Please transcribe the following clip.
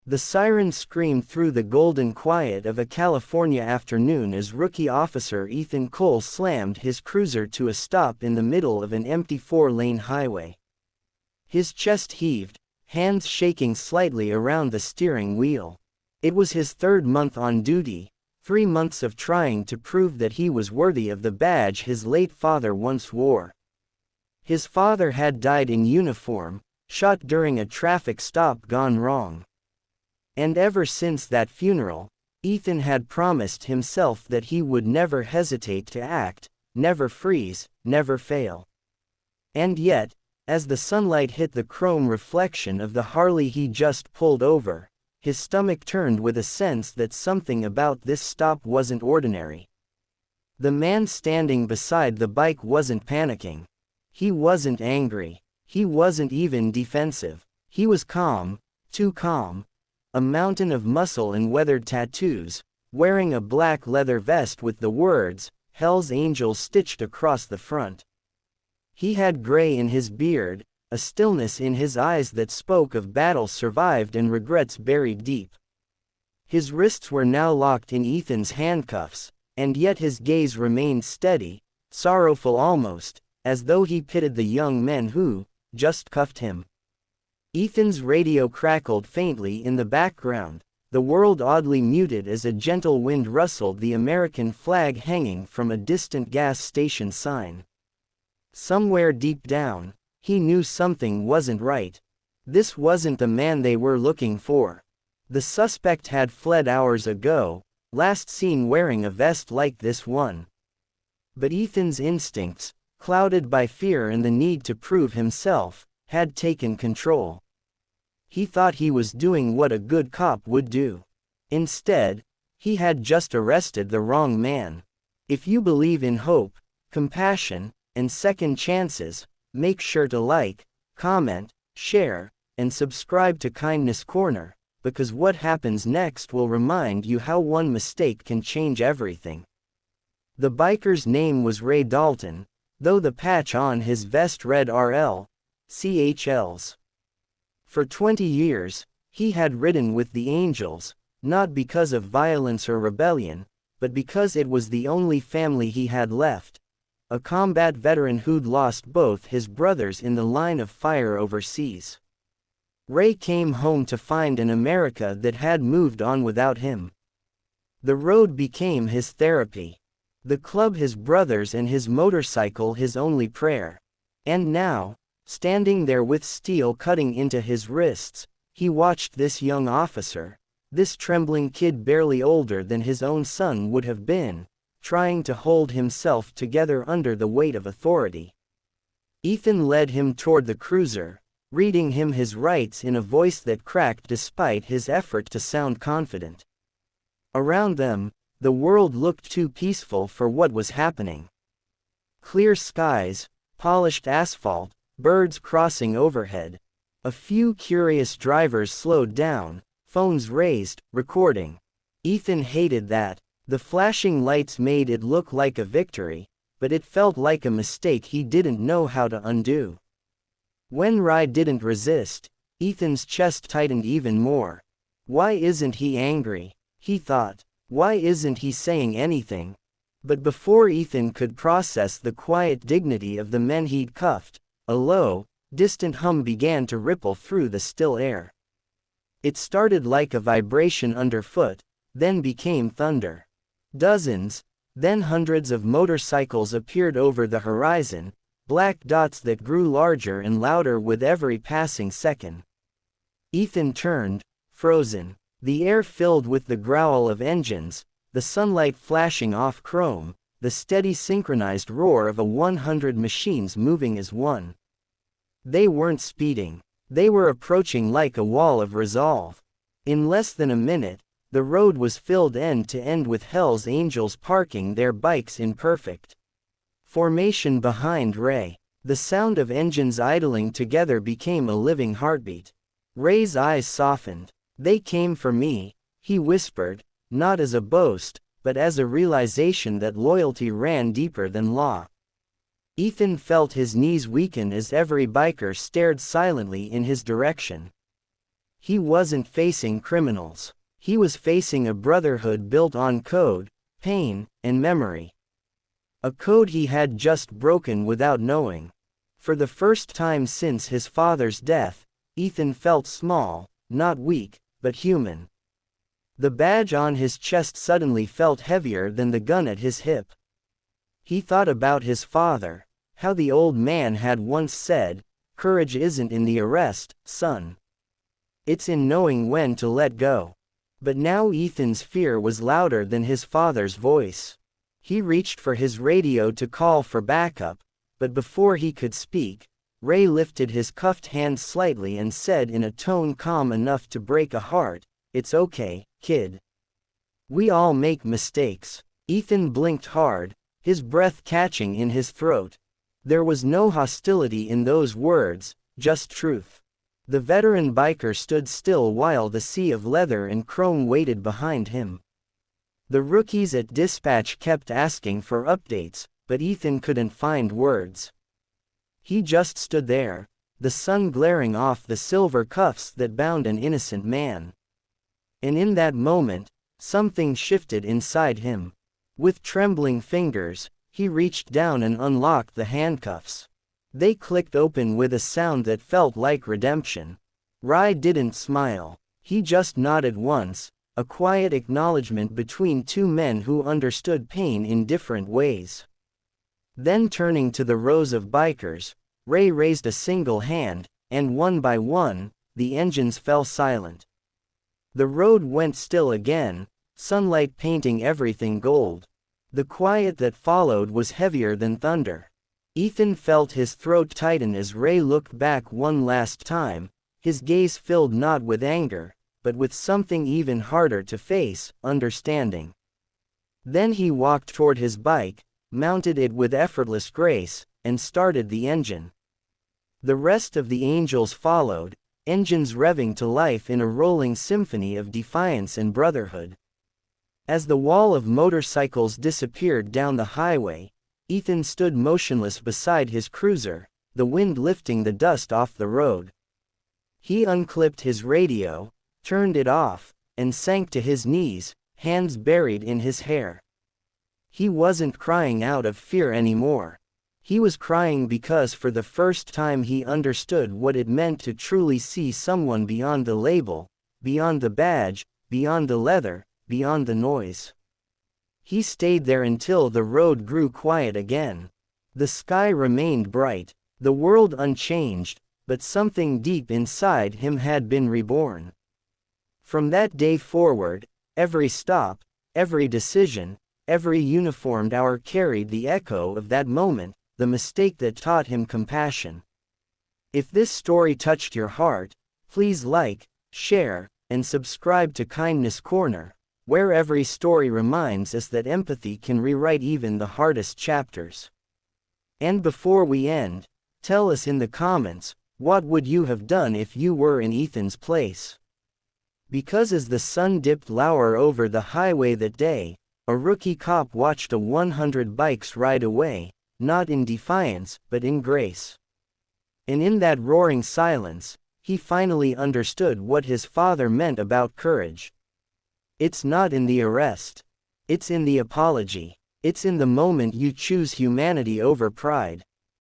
The siren screamed through the golden quiet of a California afternoon as Rookie Officer Ethan Cole slammed his cruiser to a stop in the middle of an empty 4-lane highway. His chest heaved, hands shaking slightly around the steering wheel. It was his 3rd month on duty, 3 months of trying to prove that he was worthy of the badge his late father once wore. His father had died in uniform, shot during a traffic stop gone wrong. And ever since that funeral, Ethan had promised himself that he would never hesitate to act, never freeze, never fail. And yet, as the sunlight hit the chrome reflection of the Harley he just pulled over, his stomach turned with a sense that something about this stop wasn't ordinary. The man standing beside the bike wasn't panicking. He wasn't angry. He wasn't even defensive. He was calm, too calm. A mountain of muscle and weathered tattoos, wearing a black leather vest with the words, "Hell's Angels" stitched across the front. He had gray in his beard, a stillness in his eyes that spoke of battles survived and regrets buried deep. His wrists were now locked in Ethan's handcuffs, and yet his gaze remained steady, sorrowful almost, as though he pitied the young men who just cuffed him. Ethan's radio crackled faintly in the background, the world oddly muted as a gentle wind rustled the American flag hanging from a distant gas station sign. Somewhere deep down, he knew something wasn't right. This wasn't the man they were looking for. The suspect had fled hours ago, last seen wearing a vest like this one. But Ethan's instincts, clouded by fear and the need to prove himself, had taken control. He thought he was doing what a good cop would do. Instead, he had just arrested the wrong man. If you believe in hope, compassion, and second chances, make sure to like, comment, share, and subscribe to Kindness Corner, because what happens next will remind you how one mistake can change everything. The biker's name was Ray Dalton, though the patch on his vest read RL.CHLs. For 20 years, he had ridden with the Angels, not because of violence or rebellion, but because it was the only family he had left. A combat veteran who'd lost both his brothers in the line of fire overseas. Ray came home to find an America that had moved on without him. The road became his therapy. The club his brothers and his motorcycle his only prayer. And now, standing there with steel cutting into his wrists, he watched this young officer, this trembling kid barely older than his own son would have been, trying to hold himself together under the weight of authority. Ethan led him toward the cruiser, reading him his rights in a voice that cracked despite his effort to sound confident. Around them, the world looked too peaceful for what was happening. Clear skies, polished asphalt, birds crossing overhead. A few curious drivers slowed down, phones raised, recording. Ethan hated that. The flashing lights made it look like a victory, but it felt like a mistake he didn't know how to undo. When Rai didn't resist, Ethan's chest tightened even more. Why isn't he angry? He thought. Why isn't he saying anything? But before Ethan could process the quiet dignity of the men he'd cuffed, a low, distant hum began to ripple through the still air. It started like a vibration underfoot, then became thunder. Dozens, then hundreds of motorcycles appeared over the horizon, black dots that grew larger and louder with every passing second. Ethan turned, frozen. The air filled with the growl of engines, the sunlight flashing off chrome, the steady synchronized roar of 100 machines moving as one. They weren't speeding. They were approaching like a wall of resolve. In less than a minute, the road was filled end to end with Hell's Angels parking their bikes in perfect formation behind Ray. The sound of engines idling together became a living heartbeat. Ray's eyes softened. "They came for me," he whispered, not as a boast, but as a realization that loyalty ran deeper than law. Ethan felt his knees weaken as every biker stared silently in his direction. He wasn't facing criminals. He was facing a brotherhood built on code, pain, and memory. A code he had just broken without knowing. For the first time since his father's death, Ethan felt small, not weak, but human. The badge on his chest suddenly felt heavier than the gun at his hip. He thought about his father, how the old man had once said, "Courage isn't in the arrest, son. It's in knowing when to let go." But now Ethan's fear was louder than his father's voice. He reached for his radio to call for backup, but before he could speak, Ray lifted his cuffed hand slightly and said in a tone calm enough to break a heart, "It's okay, kid. We all make mistakes." Ethan blinked hard, his breath catching in his throat. There was no hostility in those words, just truth. The veteran biker stood still while the sea of leather and chrome waited behind him. The rookies at dispatch kept asking for updates, but Ethan couldn't find words. He just stood there, the sun glaring off the silver cuffs that bound an innocent man. And in that moment, something shifted inside him. With trembling fingers, he reached down and unlocked the handcuffs. They clicked open with a sound that felt like redemption. Rai didn't smile. He just nodded once, a quiet acknowledgement between two men who understood pain in different ways. Then turning to the rows of bikers, Ray raised a single hand, and one by one, the engines fell silent. The road went still again, sunlight painting everything gold. The quiet that followed was heavier than thunder. Ethan felt his throat tighten as Ray looked back one last time, his gaze filled not with anger, but with something even harder to face, understanding. Then he walked toward his bike, mounted it with effortless grace, and started the engine. The rest of the angels followed, engines revving to life in a rolling symphony of defiance and brotherhood. As the wall of motorcycles disappeared down the highway, Ethan stood motionless beside his cruiser, the wind lifting the dust off the road. He unclipped his radio, turned it off, and sank to his knees, hands buried in his hair. He wasn't crying out of fear anymore. He was crying because for the first time he understood what it meant to truly see someone beyond the label, beyond the badge, beyond the leather, beyond the noise. He stayed there until the road grew quiet again. The sky remained bright, the world unchanged, but something deep inside him had been reborn. From that day forward, every stop, every decision, every uniformed hour carried the echo of that moment, the mistake that taught him compassion. If this story touched your heart, please like, share, and subscribe to Kindness Corner, where every story reminds us that empathy can rewrite even the hardest chapters. And before we end, tell us in the comments, what would you have done if you were in Ethan's place? Because as the sun dipped lower over the highway that day, a rookie cop watched a 100 bikes ride away, not in defiance, but in grace. And in that roaring silence, he finally understood what his father meant about courage. It's not in the arrest. It's in the apology. It's in the moment you choose humanity over pride.